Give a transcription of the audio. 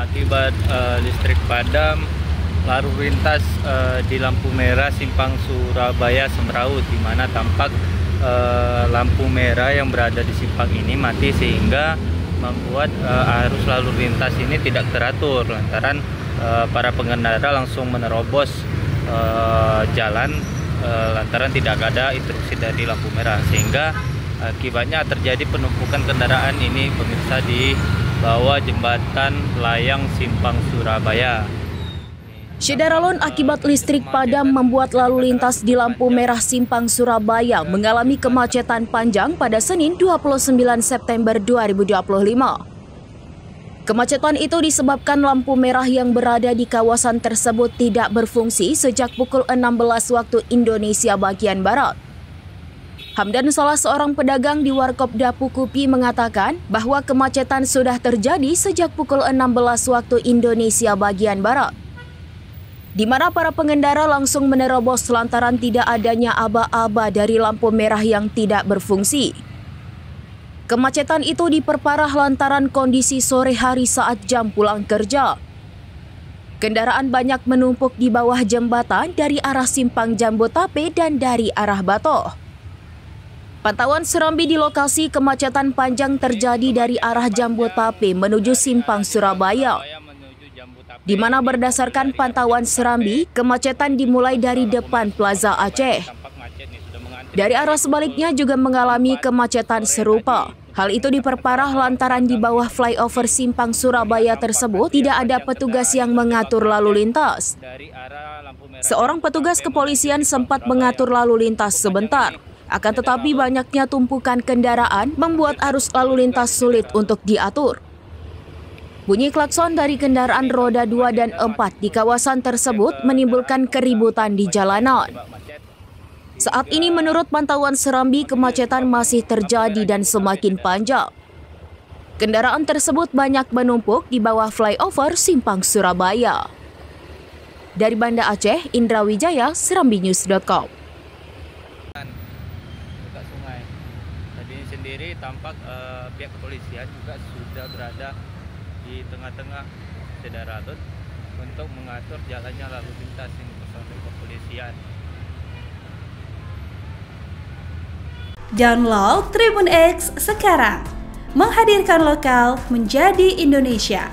Akibat listrik padam, lalu lintas di lampu merah simpang Surabaya Semraut, di mana tampak lampu merah yang berada di simpang ini mati, sehingga membuat arus lalu lintas ini tidak teratur lantaran para pengendara langsung menerobos jalan lantaran tidak ada instruksi dari lampu merah, sehingga akibatnya terjadi penumpukan kendaraan ini pemirsa di bawah jembatan layang simpang Surabaya. Syederalun akibat listrik padam membuat lalu lintas di lampu merah simpang Surabaya mengalami kemacetan panjang pada Senin 29 September 2025. Kemacetan itu disebabkan lampu merah yang berada di kawasan tersebut tidak berfungsi sejak pukul 16 waktu Indonesia bagian Barat. Hamdan, salah seorang pedagang di Warkop Dapu Kupi, mengatakan bahwa kemacetan sudah terjadi sejak pukul 16 waktu Indonesia bagian Barat, di mana para pengendara langsung menerobos lantaran tidak adanya aba-aba dari lampu merah yang tidak berfungsi. Kemacetan itu diperparah lantaran kondisi sore hari saat jam pulang kerja. Kendaraan banyak menumpuk di bawah jembatan dari arah simpang Jambotape dan dari arah Batoh. Pantauan Serambi di lokasi kemacetan panjang terjadi dari arah Jambotape menuju simpang Surabaya, di mana berdasarkan pantauan Serambi, kemacetan dimulai dari depan Plaza Aceh. Dari arah sebaliknya juga mengalami kemacetan serupa. Hal itu diperparah lantaran di bawah flyover simpang Surabaya tersebut tidak ada petugas yang mengatur lalu lintas. Seorang petugas kepolisian sempat mengatur lalu lintas sebentar, akan tetapi banyaknya tumpukan kendaraan membuat arus lalu lintas sulit untuk diatur. Bunyi klakson dari kendaraan roda 2 dan 4 di kawasan tersebut menimbulkan keributan di jalanan. Saat ini menurut pantauan Serambi, kemacetan masih terjadi dan semakin panjang. Kendaraan tersebut banyak menumpuk di bawah flyover simpang Surabaya. Dari Banda Aceh, Indra Wijaya, serambinews.com. Sungai. Tadi sendiri tampak pihak kepolisian juga sudah berada di tengah-tengah Syederalun untuk mengatur jalannya lalu lintas yang personel kepolisian. Download Tribun X sekarang, menghadirkan lokal menjadi Indonesia.